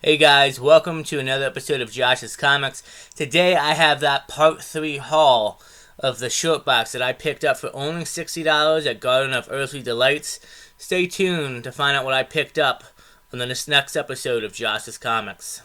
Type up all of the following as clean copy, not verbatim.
Hey guys, welcome to another episode of Josh's Comics. Today I have that part 3 haul of the short box that I picked up for only $60 at Garden of Earthly Delights. Stay tuned to find out what I picked up on this next episode of Josh's Comics.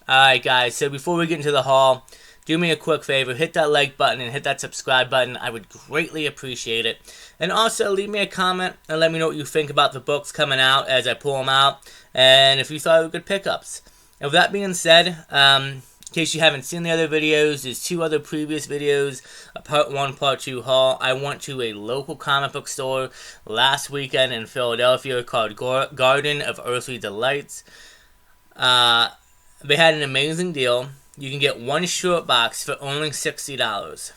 Alright guys, so before we get into the haul, do me a quick favor, hit that like button and hit that subscribe button. I would greatly appreciate it. And also, leave me a comment and let me know what you think about the books coming out as I pull them out, and if you thought they were good pickups. And with that being said, in case you haven't seen the other videos, there's 2 other previous videos, a part 1, part 2 haul. I went to a local comic book store last weekend in Philadelphia called Garden of Earthly Delights. They had an amazing deal. You can get one short box for only $60.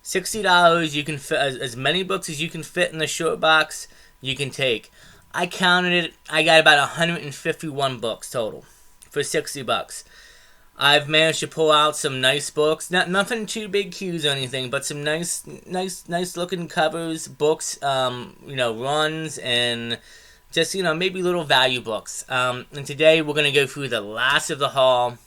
$60, you can fit as many books as you can fit in the short box, you can take. I counted it, I got about 151 books total for $60. I've managed to pull out some nice books, nothing too big cues or anything, but some nice looking covers, books, runs, and just, maybe little value books. And today we're going to go through the last of the haul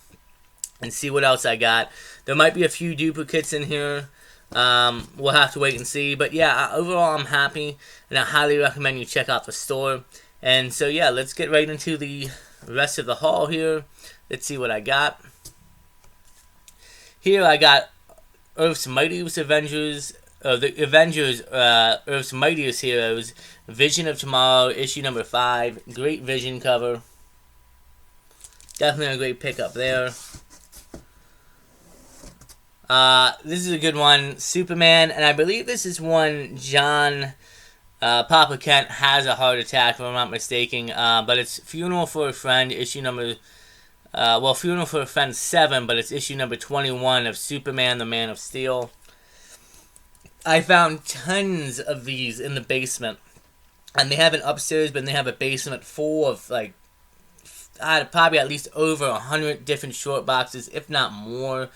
and see what else I got. There might be a few duplicates in here. We'll have to wait and see. But yeah, overall I'm happy, and I highly recommend you check out the store. And so yeah, let's get right into the rest of the haul here. Let's see what I got. Here I got Earth's Mightiest Avengers, Earth's Mightiest Heroes, Vision of Tomorrow, issue number 5. Great Vision cover. Definitely a great pickup there. This is a good one, Superman, and I believe this is one John Papa Kent has a heart attack, if I'm not mistaken, but it's Funeral for a Friend, issue number, Funeral for a Friend 7, but it's issue number 21 of Superman, the Man of Steel. I found tons of these in the basement, and they have an upstairs, but they have a basement full of, probably at least over 100 different short boxes, if not more.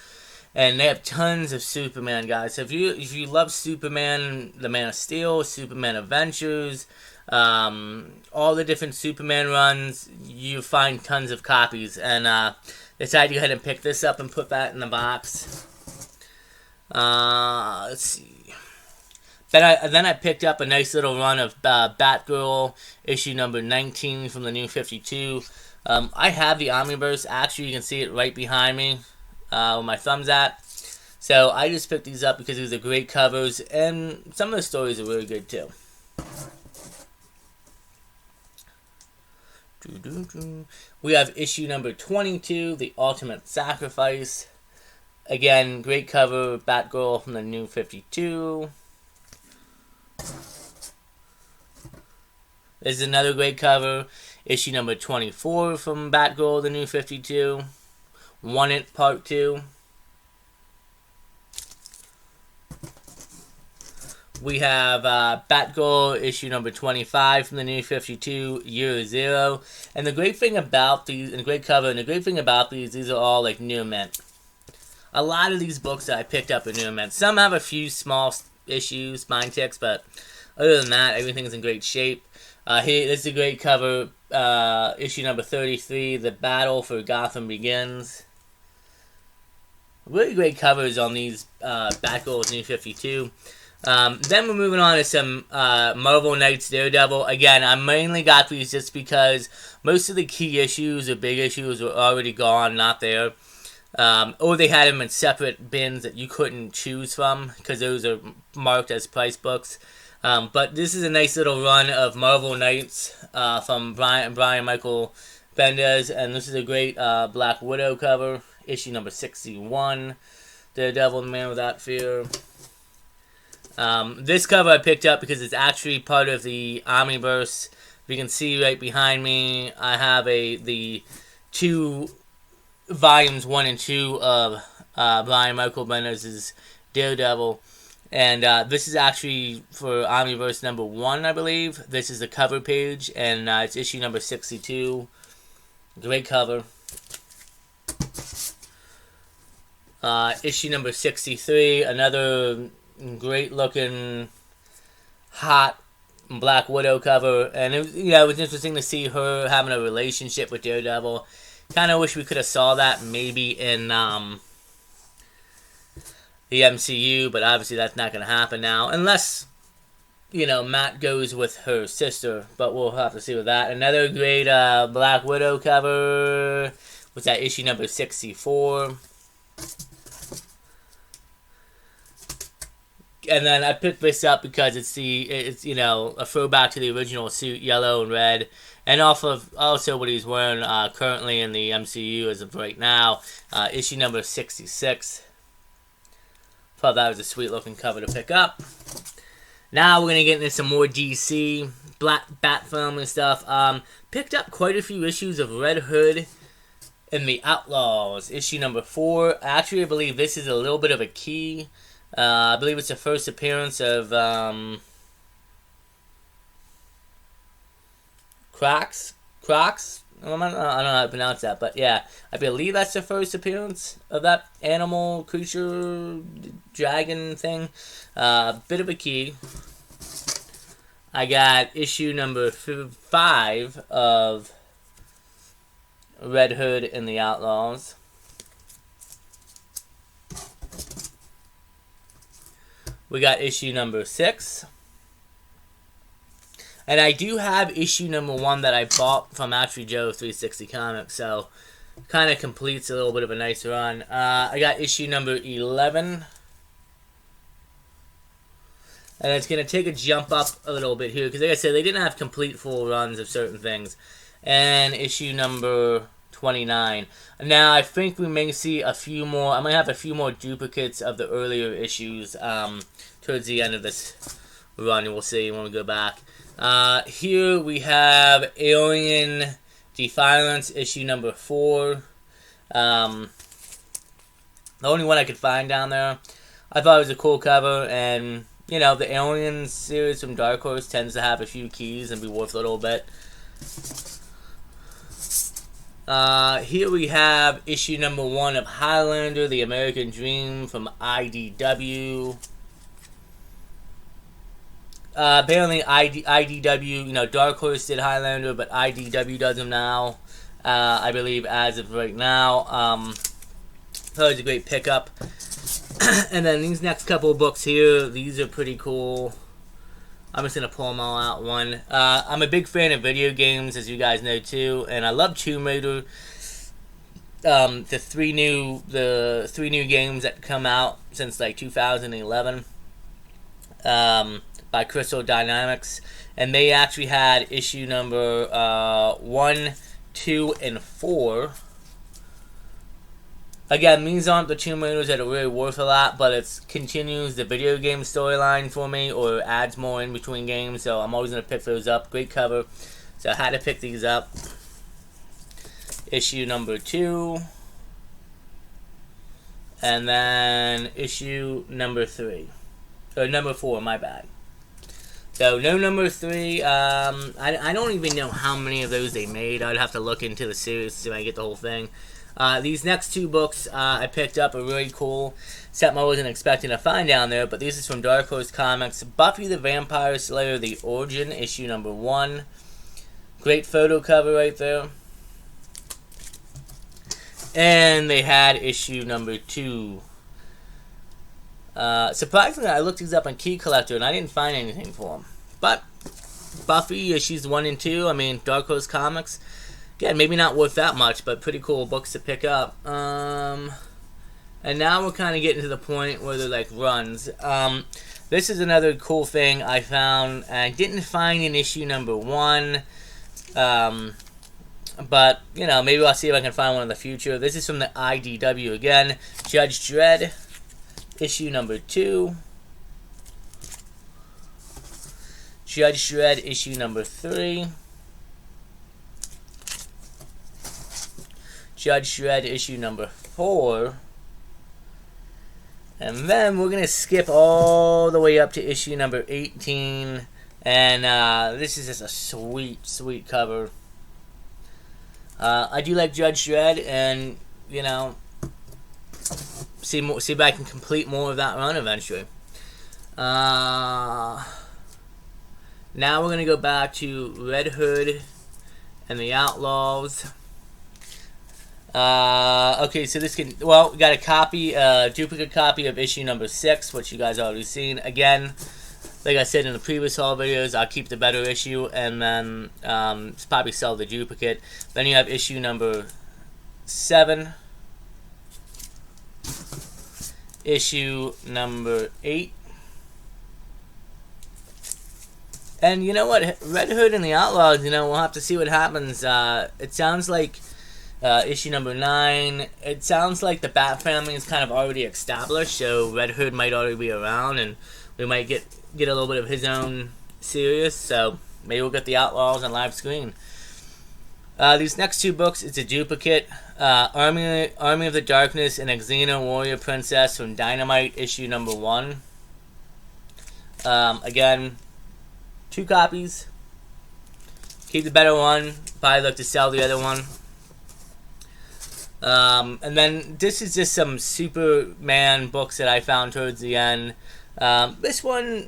And they have tons of Superman, guys. So if you love Superman, the Man of Steel, Superman Adventures, all the different Superman runs, you find tons of copies. And decided to go ahead and pick this up and put that in the box. Let's see. Then I picked up a nice little run of Batgirl, issue number 19 from the New 52. I have the Omniverse. Actually, you can see it right behind me. Where my thumb's at. So I just picked these up because these are great covers, and some of the stories are really good too. We have issue number 22, The Ultimate Sacrifice. Again, great cover, Batgirl from the New 52. This is another great cover, issue number 24 from Batgirl, the New 52. Want It Part 2. We have Batgirl issue number 25 from the New 52, Year Zero. And the great thing about these, and the great cover, and the great thing about these are all like new mint. A lot of these books that I picked up are new mint. Some have a few small issues, spine ticks, but other than that, everything's in great shape. Here, this is a great cover, issue number 33, The Battle for Gotham Begins. Really great covers on these Batgirl's New 52. Then we're moving on to some Marvel Knights Daredevil. Again, I mainly got these just because most of the key issues or big issues were already gone, not there. Or they had them in separate bins that you couldn't choose from because those are marked as price books. But this is a nice little run of Marvel Knights from Brian Michael Bendis, and this is a great Black Widow cover. Issue number 61, Daredevil, the Man Without Fear. This cover I picked up because it's actually part of the Omniverse. If you can see right behind me, I have the 2 volumes 1 and 2 of Brian Michael Bendis' Daredevil. And this is actually for Omniverse number 1, I believe. This is the cover page, and it's issue number 62. Great cover. Issue number 63, another great looking, hot Black Widow cover, and it was interesting to see her having a relationship with Daredevil. Kind of wish we could have saw that maybe in the MCU, but obviously that's not going to happen now, unless Matt goes with her sister, but we'll have to see with that. Another great Black Widow cover was that issue number 64. And then I picked this up because it's a throwback to the original suit, yellow and red, and also what he's wearing currently in the MCU as of right now, issue number 66. Thought that was a sweet looking cover to pick up. Now we're gonna get into some more DC Bat film and stuff. Picked up quite a few issues of Red Hood and the Outlaws, issue number 4. Actually, I believe this is a little bit of a key. I believe it's the first appearance of Crocs. I don't know how to pronounce that, but yeah, I believe that's the first appearance of that animal, creature, dragon thing. Bit of a key. I got issue number 5 of Red Hood and the Outlaws. We got issue number 6. And I do have issue number 1 that I bought from actually Joe 360 Comics, so kind of completes a little bit of a nice run. I got issue number 11. And it's going to take a jump up a little bit here, because like I said, they didn't have complete full runs of certain things. And issue number 29. Now, I think we may see a few more. I might have a few more duplicates of the earlier issues towards the end of this run. We'll see when we go back. Here we have Alien Defiance, issue number 4. The only one I could find down there. I thought it was a cool cover, and the Alien series from Dark Horse tends to have a few keys and be worth a little bit. Here we have issue number 1 of Highlander, The American Dream from IDW. Apparently IDW, Dark Horse did Highlander, but IDW does them now, I believe, as of right now. That was a great pickup. And then these next couple of books here, these are pretty cool. I'm just going to pull them all out one. I'm a big fan of video games, as you guys know, too. And I love Tomb Raider. The three new games that come out since, 2011. By Crystal Dynamics. And they actually had issue number 1, 2, and 4. Again, these aren't the Tomb Raiders that are really worth a lot, but it continues the video game storyline for me, or adds more in between games, so I'm always going to pick those up. Great cover. So I had to pick these up. Issue number 2. And then issue number 3. Or number 4, my bad. So, no number 3. I don't even know how many of those they made. I'd have to look into the series to see if I can get the whole thing. These next 2 books I picked up are really cool. Something I wasn't expecting to find down there, but this is from Dark Horse Comics. Buffy the Vampire Slayer, The Origin, issue number 1. Great photo cover right there. And they had issue number 2. Surprisingly, I looked these up on Key Collector, and I didn't find anything for them. But Buffy, she's 1 and 2. I mean, Dark Horse Comics. Again, maybe not worth that much, but pretty cool books to pick up. And now we're kind of getting to the point where they're like runs. This is another cool thing I found. I didn't find in issue number 1. But, maybe I'll see if I can find one in the future. This is from the IDW again. Judge Dredd, issue number 2. Judge Dredd, issue number 3. Judge Dredd, issue number 4. And then we're going to skip all the way up to issue number 18. And this is just a sweet, sweet cover. I do like Judge Dredd, and, see if I can complete more of that run eventually. Now we're going to go back to Red Hood and the Outlaws. Okay, so this can, well, we got a copy, duplicate copy of issue number 6, which you guys already seen. Again, like I said in the previous haul videos, I'll keep the better issue and then probably sell the duplicate. Then you have issue number 7, issue number 8. And you know what, Red Hood and the Outlaws, we'll have to see what happens. It sounds like issue number 9, it sounds like the Bat family is kind of already established, so Red Hood might already be around, and we might get a little bit of his own series, so maybe we'll get the Outlaws on live screen. These next 2 books, it's a duplicate. Army of the Darkness and Xena Warrior Princess from Dynamite, issue number 1. Again, 2 copies. Keep the better one. Probably look to sell the other one. And then this is just some Superman books that I found towards the end. This one,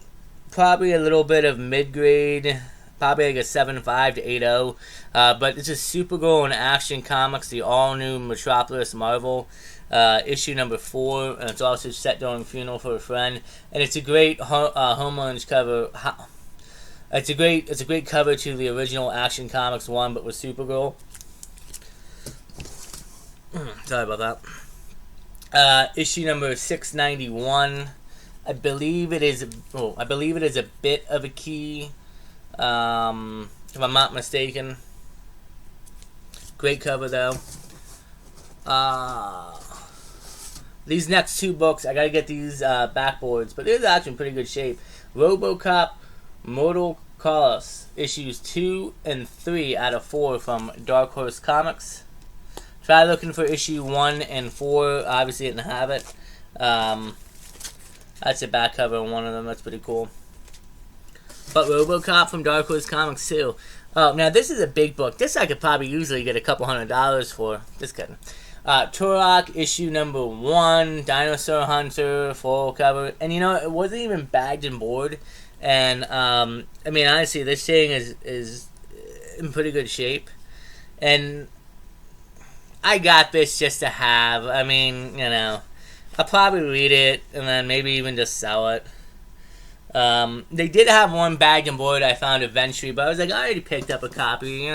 probably a little bit of mid-grade, probably like a 7.5 to 8.0. But it's a Supergirl and Action Comics, the all-new Metropolis Marvel, issue number 4, and it's also set during Funeral for a Friend. And it's a great Homelands cover. It's a great cover to the original Action Comics 1, but with Supergirl. Sorry about that. Issue number 691. I believe it is a bit of a key, if I'm not mistaken. Great cover though. These next 2 books, I gotta get these backboards, but they're actually in pretty good shape. RoboCop, Mortal Kombat, issues 2 and 3 out of 4 from Dark Horse Comics. Try looking for issue 1 and 4. Obviously, didn't have it. That's a back cover on one of them. That's pretty cool. But RoboCop from Dark Horse Comics too. Oh, now this is a big book. This I could probably usually get a couple $100 for. Just kidding. Turok, issue number 1. Dinosaur Hunter, full cover. And it wasn't even bagged and board. And I mean, honestly, this thing is in pretty good shape. And I got this just to have. I mean, I'll probably read it and then maybe even just sell it. They did have one bagged and board I found eventually, but I was like, I already picked up a copy,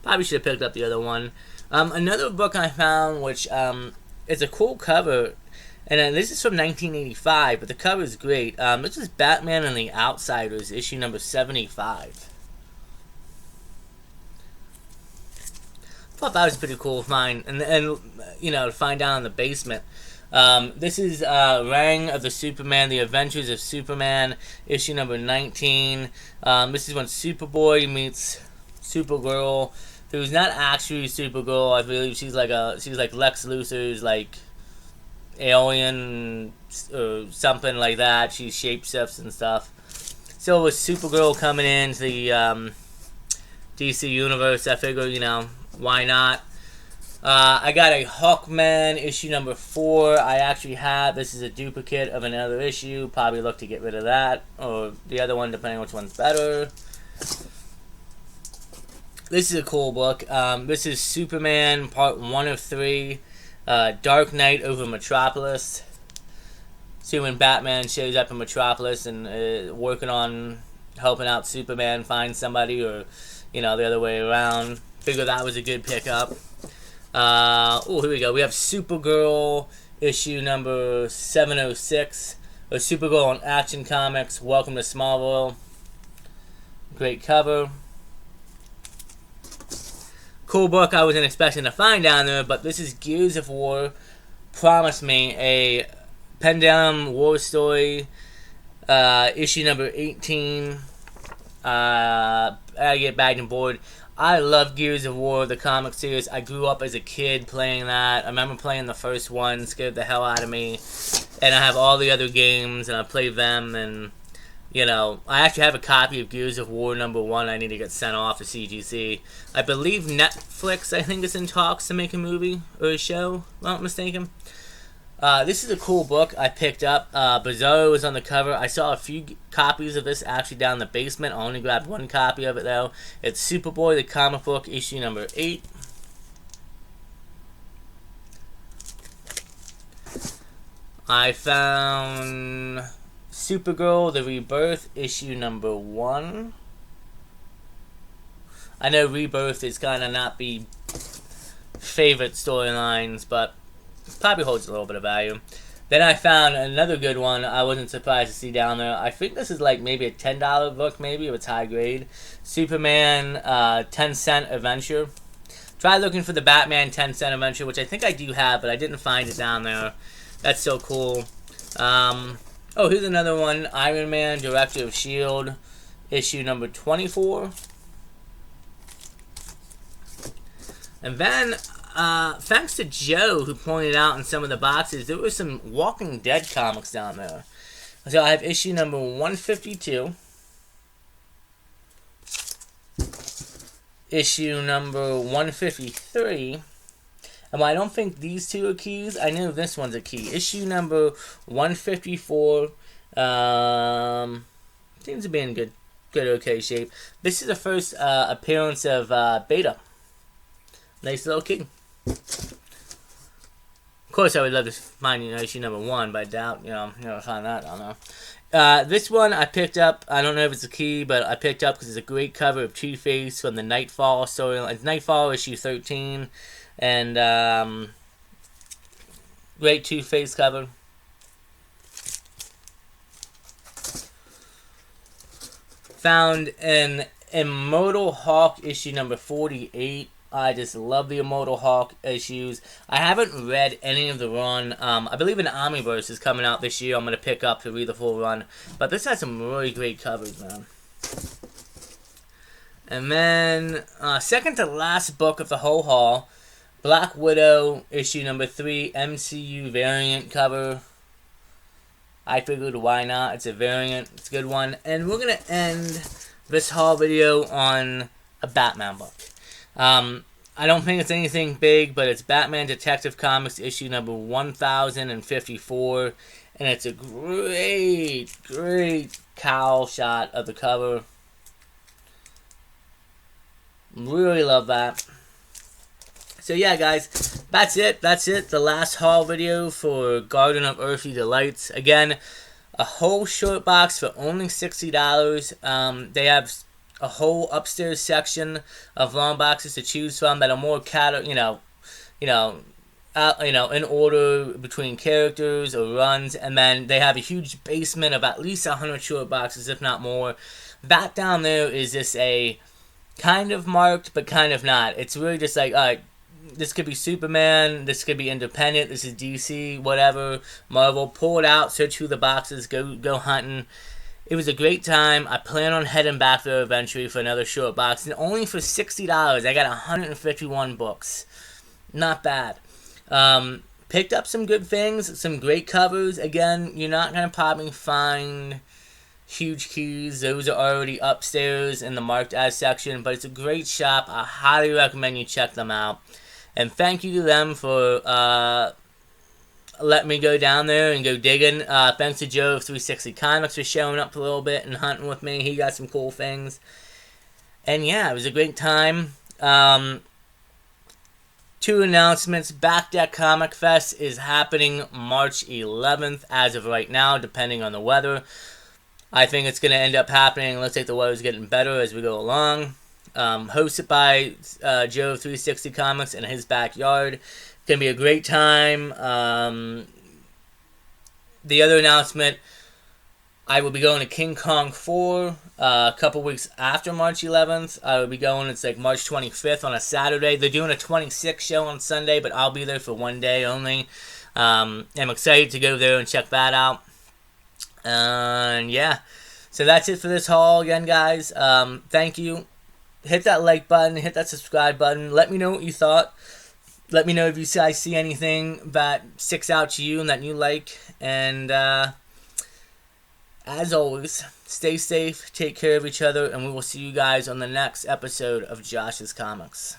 Probably should have picked up the other one. Another book I found, which is a cool cover, and this is from 1985, but the cover is great. This is Batman and the Outsiders, issue number 75. I thought that was pretty cool to find, and to find out in the basement. This is Reign of the Superman, The Adventures of Superman, issue number 19. This is when Superboy meets Supergirl, who's not actually Supergirl. I believe she's like Lex Luthor's alien or something like that. She shapeshifts and stuff. So with Supergirl coming into the DC universe, I figure why not? I got a Hawkman issue number 4. I actually have. This is a duplicate of another issue. Probably look to get rid of that or the other one, depending on which one's better. This is a cool book. This is Superman Part 1 of 3. Dark Knight over Metropolis. See when Batman shows up in Metropolis and working on helping out Superman find somebody, or the other way around. Figure that was a good pickup. Here we go. We have Supergirl issue number 706. Or Supergirl on Action Comics. Welcome to Smallville. Great cover. Cool book I wasn't expecting to find down there, but this is Gears of War. Promise me a Pendulum War Story, issue number 18. I get bagged and board. I love Gears of War, the comic series. I grew up as a kid playing that. I remember playing the first one, scared the hell out of me. And I have all the other games, and I play them, and I actually have a copy of Gears of War number 1 I need to get sent off to CGC. I believe Netflix, I think, is in talks to make a movie or a show, if I'm not mistaken. This is a cool book I picked up. Bizarro was on the cover. I saw a few copies of this actually down in the basement. I only grabbed one copy of it though. It's Superboy, the comic book, issue number 8. I found Supergirl, The Rebirth, issue number 1. I know Rebirth is kind of not the favorite storylines, but probably holds a little bit of value. Then I found another good one I wasn't surprised to see down there. I think this is like maybe a $10 book, maybe, if it's high grade. Superman 10-cent adventure. Try looking for the Batman 10-cent adventure, which I think I do have, but I didn't find it down there. That's so cool. Oh, here's another one. Iron Man, Director of S.H.I.E.L.D., issue number 24. And then, thanks to Joe, who pointed out in some of the boxes, there were some Walking Dead comics down there. So I have issue number 152. Issue number 153. And while I don't think these two are keys, I know this one's a key. Issue number 154. Seems to be in good, okay shape. This is the first appearance of Beta. Nice little key. Of course, I would love to find issue number 1, but I doubt never find that. I don't know. This one I picked up. I don't know if it's a key, but I picked up because it's a great cover of Two-Face from the Nightfall storyline. It's Nightfall issue 13. And great Two-Face cover. Found an Immortal Hulk issue number 48. I just love the Immortal Hulk issues. I haven't read any of the run. I believe an Omniverse is coming out this year. I'm going to pick up to read the full run. But this has some really great covers, man. And then, second to last book of the whole haul. Black Widow, issue number 3, MCU variant cover. I figured, why not? It's a variant. It's a good one. And we're going to end this haul video on a Batman book. I don't think it's anything big, but it's Batman Detective Comics, issue number 1054. And it's a great, great cowl shot of the cover. Really love that. So yeah, guys, that's it. That's it. The last haul video for Garden of Earthly Delights. Again, a whole short box for only $60. They have a whole upstairs section of long boxes to choose from that are more in order between characters or runs, and then they have a huge basement of at least 100 short boxes, if not more. That down there is just a kind of marked, but kind of not. It's really just like, alright, this could be Superman, this could be Independent, this is DC, whatever, Marvel. Pull it out, search through the boxes, go hunting. It was a great time. I plan on heading back there eventually for another short box. And only for $60, I got 151 books. Not bad. Picked up some good things, some great covers. Again, you're not going to probably find huge keys. Those are already upstairs in the marked as section. But it's a great shop. I highly recommend you check them out. And thank you to them for letting me go down there and go digging. Thanks to Joe of 360 Comics for showing up a little bit and hunting with me. He got some cool things. And yeah, it was a great time. 2 announcements. Back Deck Comic Fest is happening March 11th as of right now, depending on the weather. I think it's going to end up happening. It looks like the weather's getting better as we go along. Hosted by Joe of 360 Comics in his backyard. It's going to be a great time. The other announcement, I will be going to King Kong 4 a couple weeks after March 11th. I will be going, it's like March 25th on a Saturday. They're doing a 26 show on Sunday, but I'll be there for one day only. I'm excited to go there and check that out. And yeah, so that's it for this haul again, guys. Thank you. Hit that like button, hit that subscribe button. Let me know what you thought. Let me know if you guys see anything that sticks out to you and that you like. And as always, stay safe, take care of each other, and we will see you guys on the next episode of Josh's Comics.